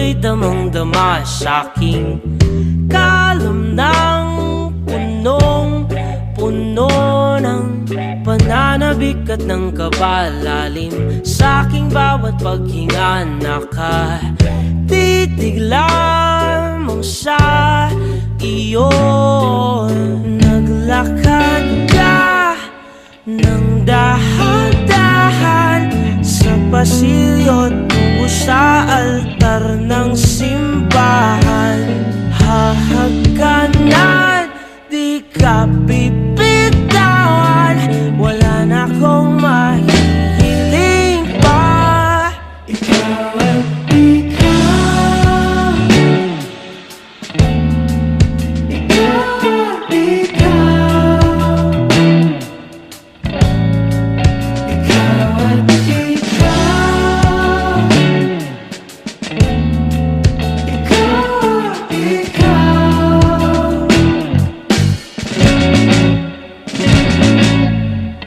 ba'y damang-dama sa'king kalam ng punong-puno ng pananabik at ng kabalalim? Sa'king bawat paghinga nakatitig lamang sa iyo. Naglakad ka ng dahan-dahan sa pasilyo tungo sa altar ng simbahan. Hahagkanan, di ka bibitawan, wala na akong mahihiling pa. Ikaw at ikaw, ikaw at ikaw, ikaw at ikaw, ikaw at ikaw.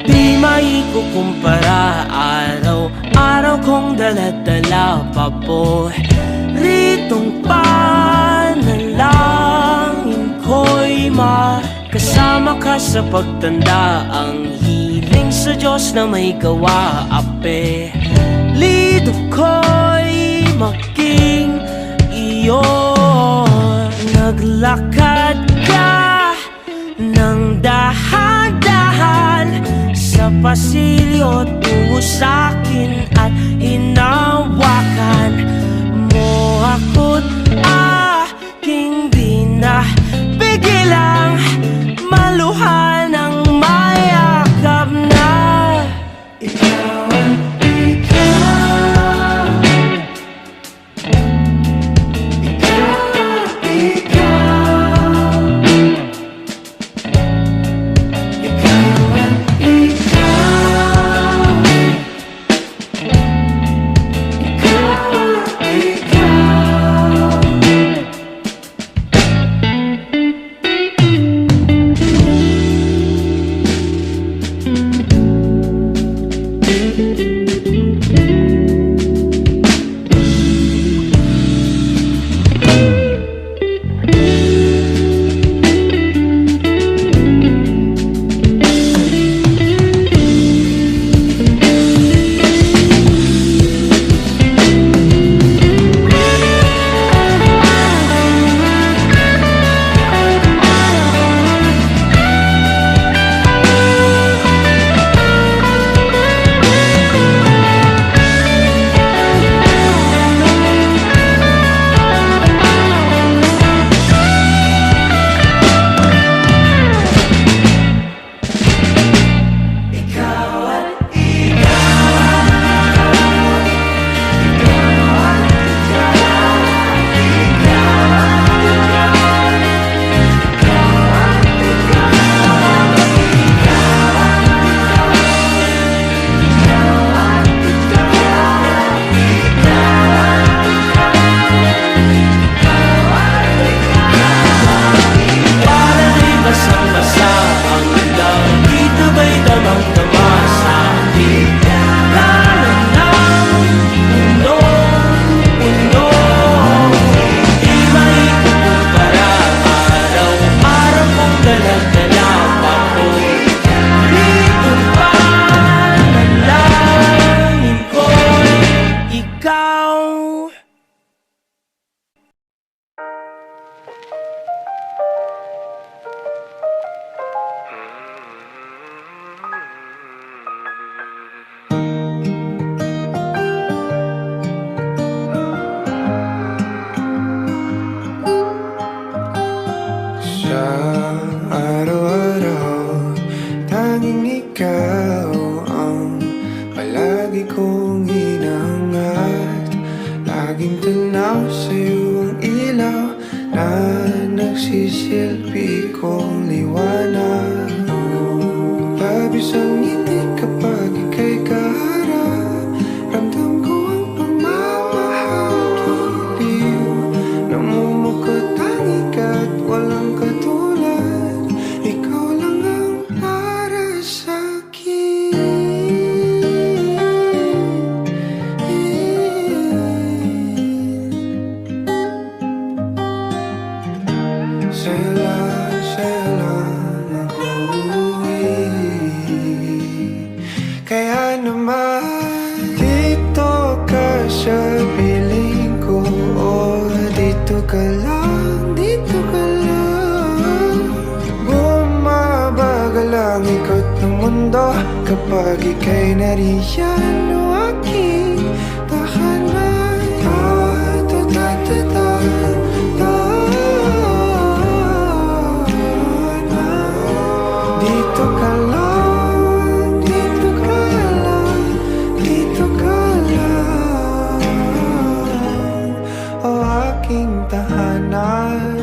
Di maikukumpara, araw-araw kong dala-dala paboritong panalangin ko'y makasama ka sa pagtanda. Ang hiling sa Diyos na may gawa, apelido ko'y maging iyo. Naglakad ka ng dahan-dahan sa pasilyo tungo sa'kin at hinawakan mo ako't aking di na bigilang maluhan ng mayakap na. Ikaw at ikaw, ikaw at ikaw, ikaw at ikaw, ikaw at ikaw. nagsisilbi kong liwanag. Labis ang ngiti kapag ika'y kaharap. Ramdam ko ang pagmamahal, giliw. Namumukot tangi ka't walang katulad. Ikaw lang ang para sa'kin. dito ka lang, dito ka lang. Bumabagal ang ikot ng mundo kapag ika'y nariyan o aking tahanan. Dito ka lang, dito ka lang, dito ka lang, o aking tahanan.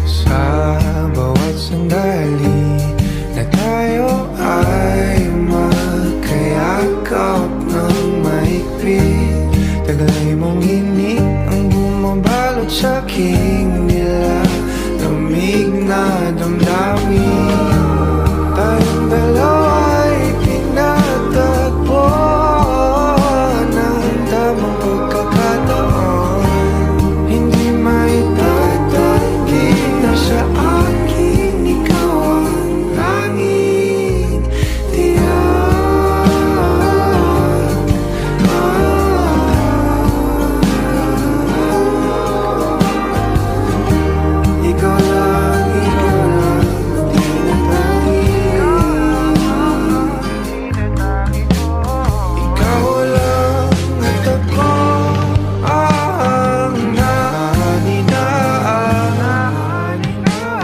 Sa bawat sandali na tayo ay magkayakap ng maigpit, taglay mong hinig ang bumabalot sa aking nilalamig na damdamin. Tayong dalawa'y pinatagpo ng tamang pagkakataon. Hindi maitatanggi na sa akin ikaw ang tanging tiyak. Ikaw lang, di na ikaw lang at ako ang naninaan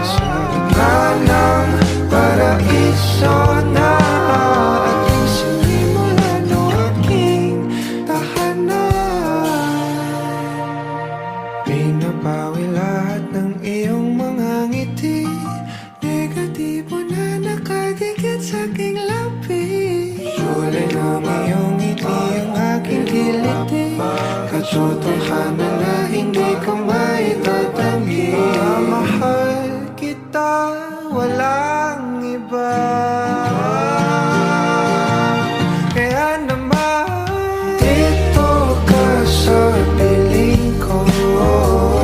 sa gitna ng paraiso na ating sinimulan o aking tahanan. Pinapawi lahat ng iyong mga ngiti, negatibo na nakadikit sa aking labi. Kulay ng iyong ngiti ang aking kiliti, katotohanan na hindi ko maitatanggi. Mahal kita, walang iba. Kaya naman dito ka sa piling ko,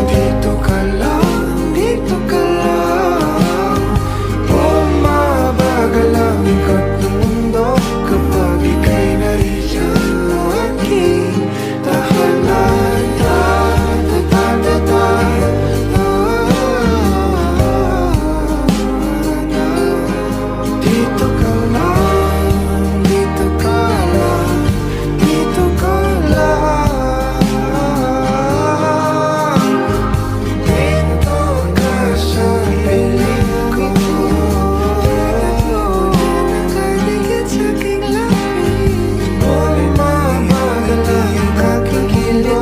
dito ka lang, dito ka lang. Bumabagal ang ikot ng mundo kapag ika'y nariyan o aking tahanan. Dito ka lang, dito ka lang, dito ka lang. Dito ka sa piling ko, nakadikit sa aking labi. Bumabagal ang aking kiliti,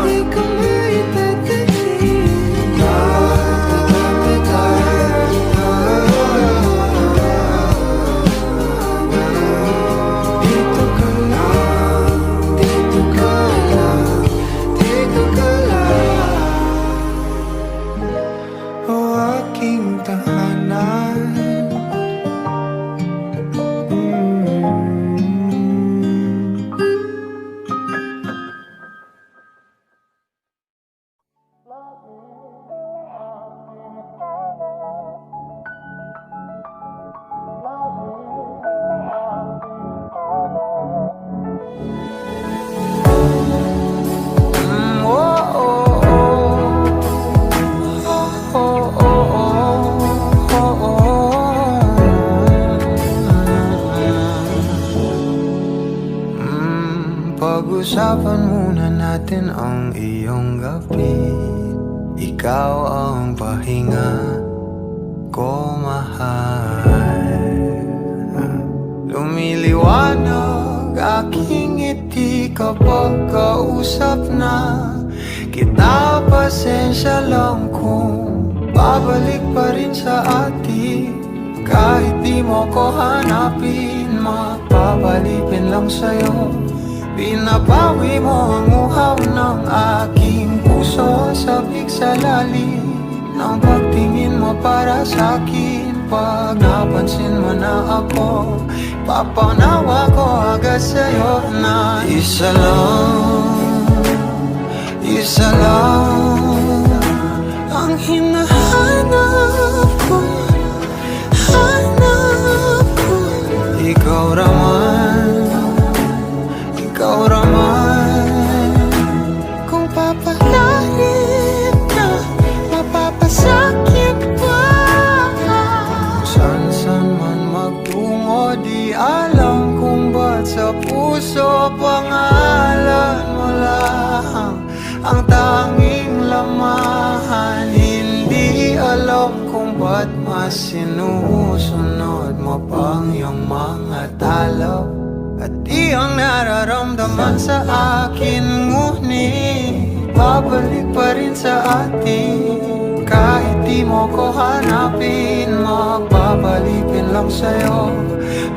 hindi ko maitatanggi. Dito ka lang, dito ka lang, dito ka lang, o aking tahanan. Pag-usapan muna natin ang iyong gabi. Ikaw ang pahinga ko, mahal. Lumiliwanag aking ngiti kapag kausap na kita. Pasensya lang kung babalik pa rin sa atin. Kahit di mo ko hanapin, mapapalipin lang sa'yo. Pinapawi mo ang uhaw ng aking puso, sabik sa lalim ng pagtingin mo para sa'kin. Pag napansin mo na ako, papanawa ko agad sa'yo na isa lang ang hinahanap ko, hanap ko. sinusunod mo pang iyong mga talo. At iyong nararamdaman sa akin, ngunit babalik pa rin sa atin. Kahit di mo ko hanapin, magbabalikin lang sa'yo.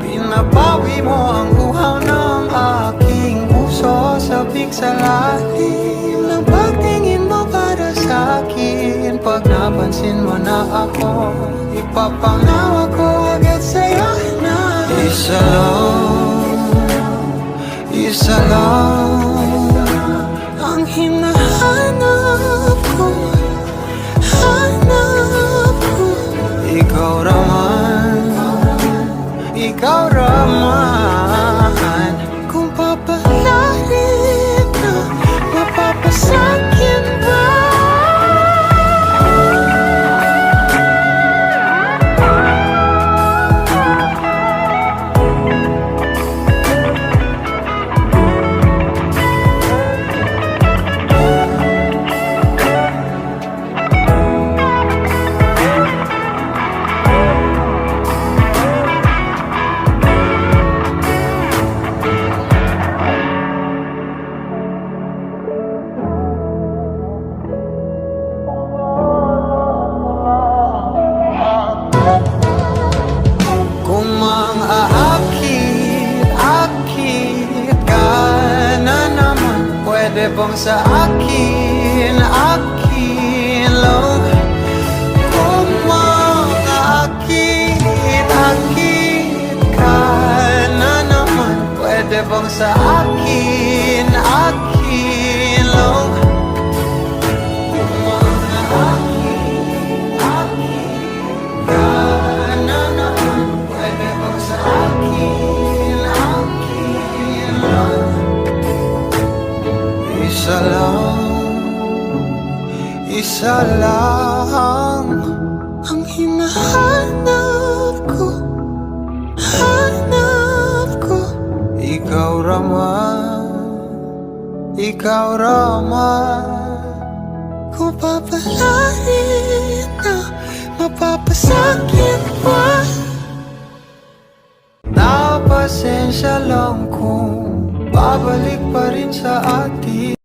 Pinapawi mo ang uhaw ng aking puso, sabik sa lalim ng pagtingin mo para sa akin. Pag napansin mo na ako, ipapangawa ko agad sa'yo na isa lang ang hinahanap ko, hanap ko. Ikaw raman, kung papalarin na mapapasakyan ba? Pwede bang sa akin lang? Kung makaakit ka na naman, pwede bang sa akin lang? Kung makaakit ka na naman, pwede bang sa akin lang? Isa lang ang hinahanap ko, hanap ko. Ikaw raman, kung papalarin na mapapasakit pa. Napasensya lang kung babalik pa rin sa atin.